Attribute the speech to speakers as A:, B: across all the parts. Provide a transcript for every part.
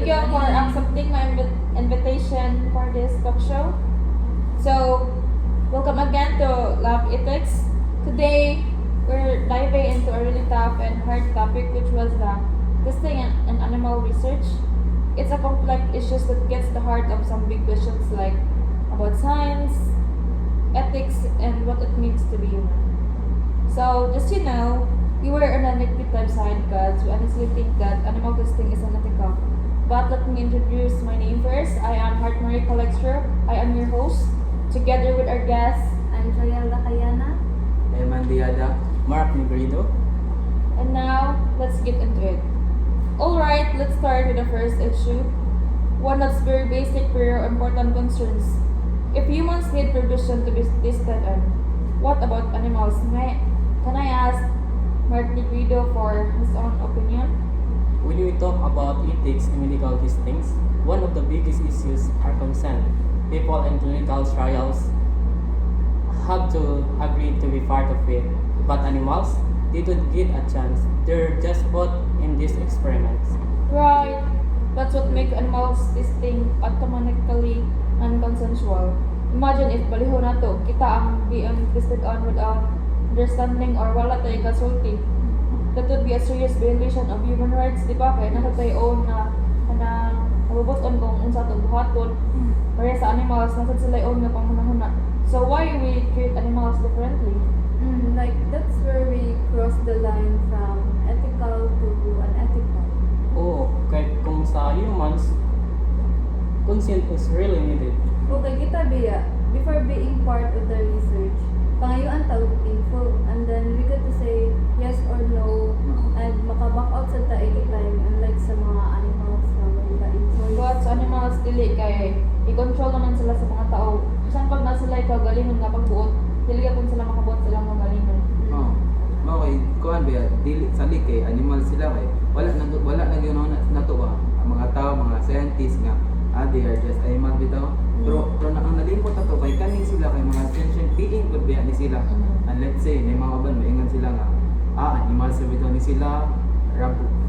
A: Thank you for accepting my invitation for this talk show. So, welcome again to Lab Ethics. Today, we're diving into a really tough and hard topic, which was the testing and animal research. It's a complex issue that gets the heart of some big questions like about science, ethics, and what it means to be human. So, just you know, we were on the negative side because we honestly think that animal testing is unethical. But let me introduce my name first. I am Heart Marie Colextro. I am your host. Together with our guests,
B: I'm Joyelda Cayana.
C: Eman Diada, Mark Negrido.
A: and now let's get into it. Alright, let's start with the first issue. One that's very basic pero important concerns. If humans need permission to be tested on, what about animals? Can I ask Mark Negrido for his own opinion?
C: When we talk about ethics in medical testings, one of the biggest issues are consent. People in clinical trials have to agree to be part of it, but animals, they don't get a chance. They're just put in these experiments.
A: Right. That's what makes animals testing automatically non-consensual. Imagine if baliho na to, kita ang being tested on without understanding or wala tayo kasulti. That would be a serious violation of human rights, di ba? Kaya nasa tayo own na nabubuton kung unsa to buhaton. Whereas sa animals, nasa sila own nga panghunahuna. So why we treat animals differently?
B: Like that's where we cross the line from ethical to unethical.
C: Oo, kahit kung sa humans, consent is really needed.
B: Okay, kita biya, before being part of the research, pangayuan tawag info, and then we get to say yes or no, and maka-back out sa ta anytime, unlike sa mga animals na wala info.
A: But sa animals, dili kay i-control naman sila sa mga tao. Saan pag na sila ikagalingon nga pagbuot, dili ka kung sila makabuot silang magalingon.
D: Oh. Okay, kuan ba dili sali kay animal sila kay wala na gyud na to ba ang mga tao, mga scientists nga they are just animal bitaw. Pero ang nalimot na to kay kaning sila kay mga sentient being gud ba ni sila. And let's say may mga uban maingon sila nga animal sa bitaw ni sila,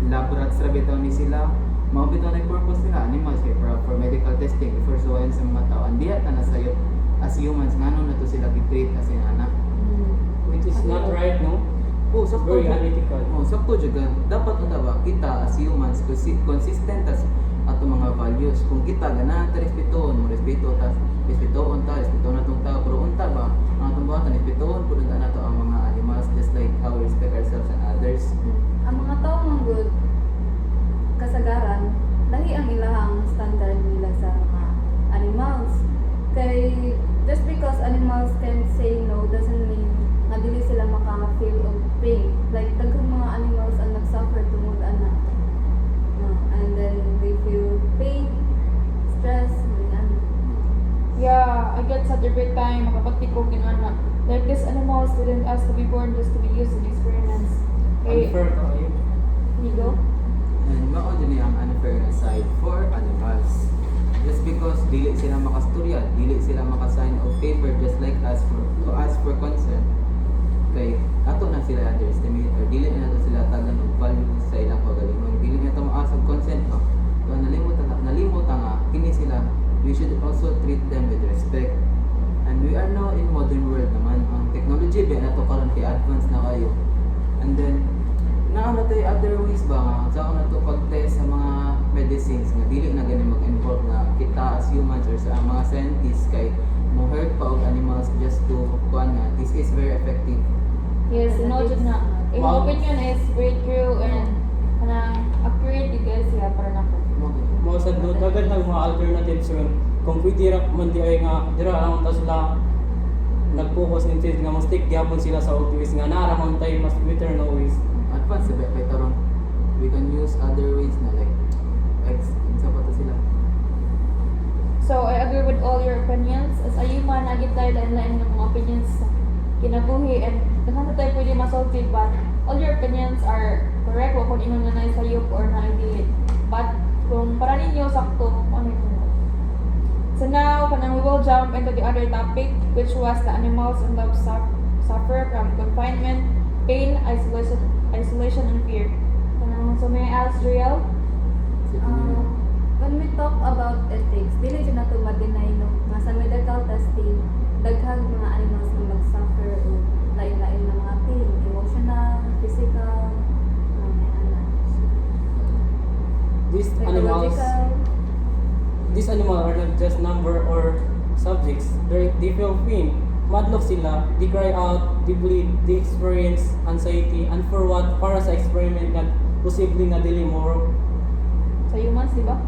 D: lab rats ra bitaw ni sila. Mga bitaw na purpose nila animals kay for medical testing before suwayan sa mga tao. And diya ta na sayo as humans ngano na to sila gi-treat as in anak.
C: Which is not right, no?
D: Oh, sakto.
C: Very unethical.
D: Oh, sakto juga. Dapat unta ba kita as humans consistent as ato mga values. Kung kita gana ta respetoon, mo respeto ta, respetoon ta, respeto na tong tao, pero unta ba ang atong buhatan respetoon pud unta nato ang mga animals just like how we respect ourselves and others.
B: Ang mga tao ng good kasagaran, lahi ang ilahang standard nila sa mga animals. Kay just because animals can say no doesn't mean nga dili sila maka-feel of pain. Like daghang mga animals ang nagsuffer tungod ana. No, and then they feel pain, stress, ganyan.
A: Yeah, I get sad every time makapati ko kinana. Like these animals didn't ask to be born just to be used in experiments. Okay,
C: Unfair kayo.
A: you go.
D: And mao din ang unfairness side for animals. Just because dili sila makasturya, dili sila makasign of paper just like us to ask for consent. Kay ato na sila underestimate or dili na nato sila tagan og value sa ilang pagalingon. Dili na to maas og consent pa. So nalimot nga kini sila. We should also treat them with respect. And we are now in modern world naman. Ang technology ba nato karon kay advance na kayo. And then naano tayo other ways ba nga sa na to pag-test sa mga medicines nga dili na gani mag-involve na kita as humans or sa mga scientists kay mo hurt pa og animals just to kuan nga this is very effective.
A: Yes, noted na. In my opinion is very true and accurate you guys siya para nako.
C: Mga sa dagat ng mga alternatives yun. Kung pwede ra man di ay nga dira lang ta sila nag-focus ng test nga mas stick gyapon sila sa obvious nga naramon tay mas better no ways.
D: Advance ba kay taron we can use other ways na like sa pata sila.
A: So, I agree with all your opinions. As a human, nagit tayo lain-lain ng mga opinions sa kinabuhi and naman tayo pwede masulti but all your opinions are correct o kung ingon nga na sayop or na dili. But kung para ninyo sakto, ano yun? So now, we will jump into the other topic which was the animals and love suffer from confinement, pain, isolation and fear. So may I ask Riel?
B: when we talk about ethics, dili siya nato ma-deny no nga sa medical testing daghang mga animals nga mag-suffer o lain-lain na mga pain, emotional, physical, may ana.
C: These animals,
B: Psychological.
C: these animals are not just number or subjects. They feel pain. Madlock sila. They cry out. They bleed. They experience anxiety. And for what? Para sa experiment nga posibleng nga dili mo.
A: Sa humans, di ba?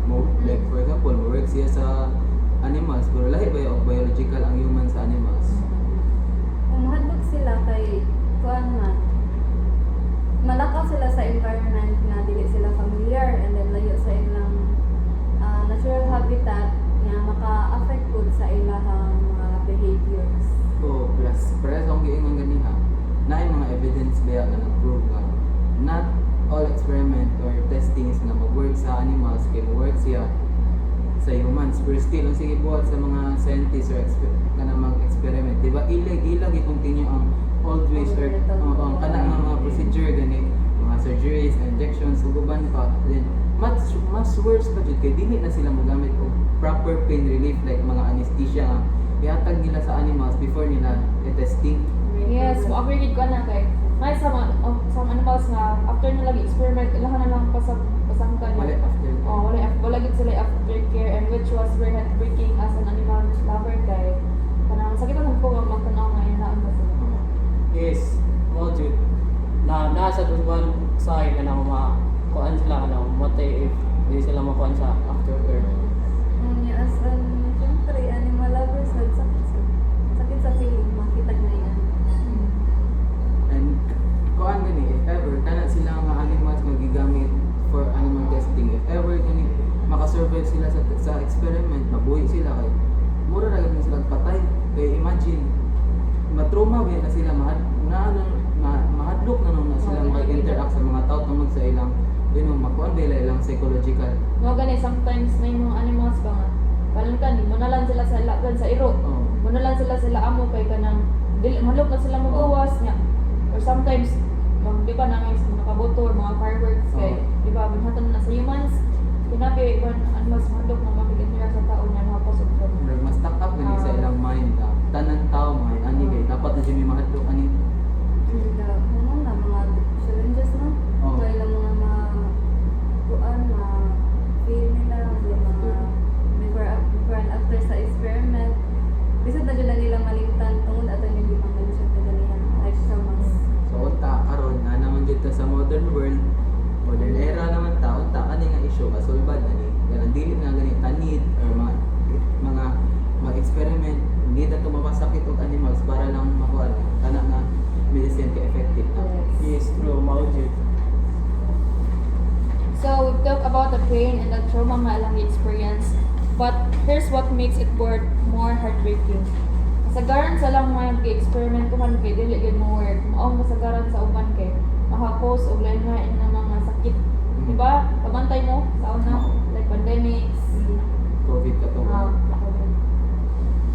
D: Like for example, work siya sa animals, pero lahi ba yung biological ang human sa animals?
B: Kung mahadlok sila kay kuan man, malakaw sila sa environment nga dili sila familiar and then layo sa ilang natural habitat nga maka-affect pud sa ilahang mga behaviors.
D: So, plus, para sa akong giingon ganiha, na yung mga evidence ba nga nag-prove nga not all experiment or testings nga mag-work sa animals kay mag-work siya sa humans. Pero still, ang sige buhat sa mga scientists or kana mag-experiment, di ba? Ilag i-continue ang old ways or ang kana nga mga procedure gani, mga surgeries, injections, uguban pa. Then, mas worse pa jud kay dili na sila mogamit og proper pain relief like mga anesthesia nga ihatag nila sa animals before nila i-testing.
A: Yes, mo agree gid ko na kay may some animals nga after nila experiment ilahan na lang pasangkan.
D: Wala after.
A: Wala gid sila aftercare and which was very heartbreaking as an animal lover kay kanang sakit ang ko nga magtanaw nga inaan ba sila.
C: Yes. Mo jud. Na nasa one side na kuan sila ano, matay if di sila makuan sa aftercare.
B: As an siyempre animal lovers sakit sa feeling makita na yan.
D: And kuan gani if ever kana sila nga animals nga gigamit for animal testing, if ever gani makasurvive sila sa experiment, mabuhi sila kay mura ra gyud sila patay. Kay imagine matrauma ba na sila mahadlok na sila maka-interact sa mga tao tungod sa ilang makuan ba ilang psychological.
A: No gani sometimes may mga animals ba nga palantan mo na lang sila sa lagan sa iro.
D: Oh.
A: Mo na lang sila amo kay kanang dili malok na sila magawas nya. Or sometimes di ba nangay sa mga kabotor, mga fireworks kay di ba binhatan na sa humans. Kinabi ibang animals malok na makikita sa tao na nakapasok sa
D: Murag mas stuck up gani sa ilang mind ka. Tanan tao mga ani kay dapat na jud mahadlok ani.
B: Ano na mga challenges no?
D: Oo.
B: Kaya lang mga kuan feel nila yung mga before and after sa experiment. Bisod na dyan na nila malimtan tungod ato yung hindi ma-mention ka ganiyan like traumas.
D: So unta karon na naman jud ta sa modern world, modern era naman ta unta kani nga issue kasulbad ani. Ganang dili nga gani tanid or mga experiment hindi na to mapasakit og animals para lang makuha kana nga medicine ka effective na.
C: Yes, true. Mao jud.
A: So we've talked about the pain and the trauma nga ilang experience, but here's what makes it more heartbreaking. Kasagaran sa lang mga experiment kuhan kay dili gyud mo work. Maong kasagaran sa uban kay maka-cause og lain-lain na mga sakit. Di ba? Kabantay mo sa una like pandemics.
D: COVID ka to.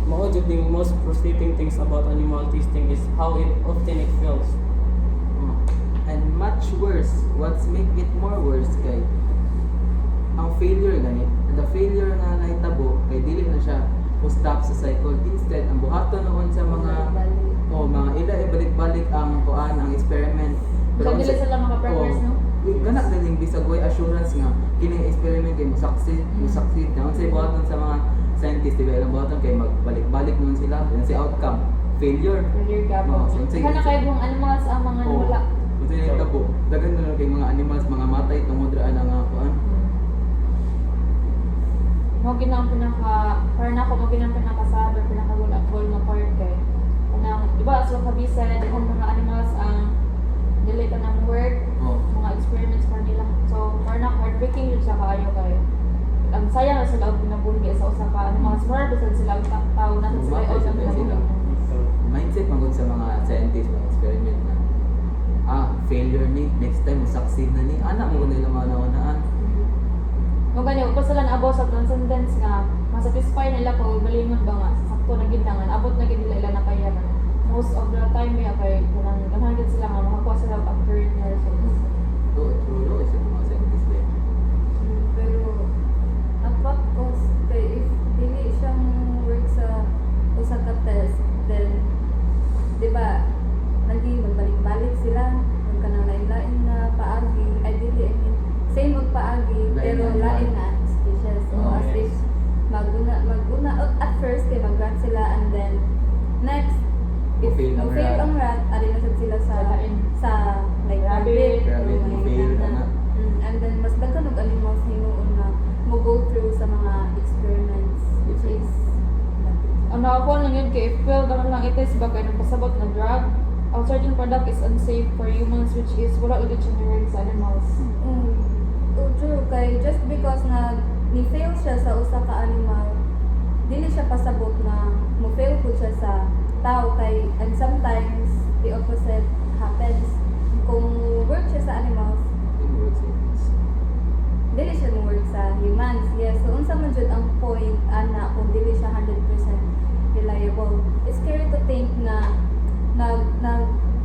C: Mao jud the most frustrating things about animal testing is how often it fails.
D: And much worse, what's make it more worse kay ang failure gani. The failure na nahitabo kay dili na siya mo stop sa cycle. Instead, ang buhaton noon sa mga mga ila ibalik-balik ang kuan ang experiment.
A: So dili sila maka-progress no?
D: Kana galing bisag way assurance nga kining experiment kay mo succeed daw sa buhaton sa mga scientists diba ilang buhaton kay magbalik-balik noon sila and sa outcome failure.
A: Failure gabo. Kana kay kung animals ang mga nawala.
D: Ito yung tabo. Dagan na lang kay mga animals, mga matay, tungod raan ang kuan.
A: Mo ginang para na ako mo ginang pinaka-sad or pinaka-goal nga part kay kanang di ba as what have you said kung mga animals ang dili ka ng work
D: Oh.
A: mga experiments pa nila so para na heartbreaking yun siya kaayo kay ang sayang na sila og pinabulgi sa usa ka animals more bisan sila ang tao na sila
D: Matay
A: ay
D: sila sila. Mindset magod sa mga scientists mga experiment na failure ni next time mo succeed na ni ana mo nila manawanaan.
A: Mo ganyo ko sila naabot sa transcendence nga masatisfy nila kung malingon ba nga sakto na gid nga abot na gid nila ila nakayanan most of the time kay kanang ganahan gid sila nga makakuha sila og accurate nga results.
D: True isa mga scientists din.
B: Pero ako at first kay mag-rat sila and then next if
D: Mo-fail ang
B: mo-fail
D: rat.
B: ang rat, ari na sad sila sa
A: Sa lain.
B: sa like
A: Rabbit.
D: Rabbit,
B: o
D: mo-fail,
B: mga
D: ana.
B: and then mas daghan og animals hinuon na mo go through sa mga experiments which is
A: Ang nakakuha lang yun kay if failed naman lang it is baka ng pasabot na drug, a certain product is unsafe for humans which is wala ulit siya nire sa animals.
B: true kay just because na ni-fail siya sa usa ka animal dili siya pasabot na mo-fail po siya sa tao kay and sometimes the opposite happens kung work siya sa animals dili siya mo work sa humans. Yes, so unsa man jud ang point ana kung dili siya 100% reliable. It's scary to think na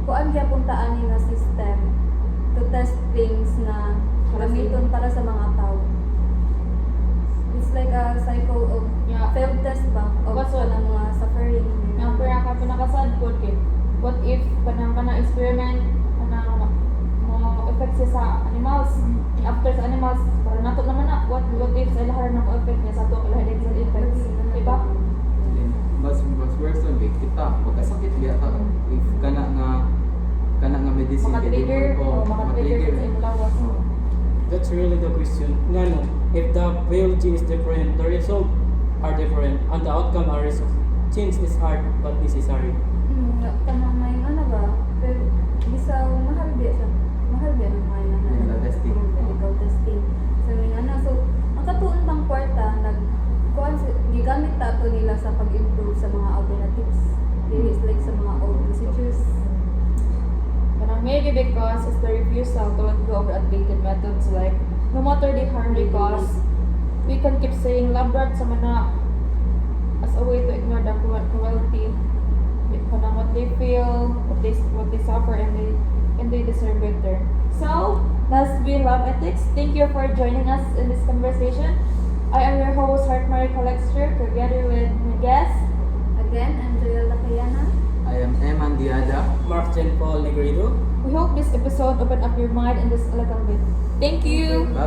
B: kuan gyapon ta ani nga system to test things na gamiton para sa mga tao. It's like a cycle of
A: Yeah.
B: failed test ba of
A: What's
B: sa
A: all?
B: mga suffering.
A: Ang pinakasad po kay what if kanang experiment kanang mo effect siya sa animals. After sa animals, para nato naman na what if sa ilahan ng effect niya sa ato kalahi din sa effects. Diba?
D: Mas worse on big kita magkasakit biya ta if kana nga medicine
A: Maka-trigger
D: kay
A: o maka-trigger sa imong lawas.
C: That's really the question. Ngano, if the biology is different, the result are different, and the outcome are result. Change is hard but necessary.
B: Kanang may ano ba? Pero bisa mahal biya siya. Mahal biya ng mga
D: Medical testing.
B: Medical testing. So may ano so ang katuon pang kwarta gigamit tato nila sa pag-improve sa mga alternatives. Dili is like sa mga old procedures.
A: Kanang maybe because is the refusal to let go of outdated methods like no matter the harm they cause, we can keep saying lab rat sa mana as a way to ignore the cruelty. Kanang what they feel, what they suffer, and they deserve better. So that's been Love Ethics. Thank you for joining us in this conversation. I am your host, Heart Marie Colexter, together with my guest.
B: Again, I'm Joel Lacayana.
D: I am Eman Diada.
C: Mark Jean Paul Negredo.
A: We hope this episode opened up your mind in just a little bit. Thank you.
D: Bye.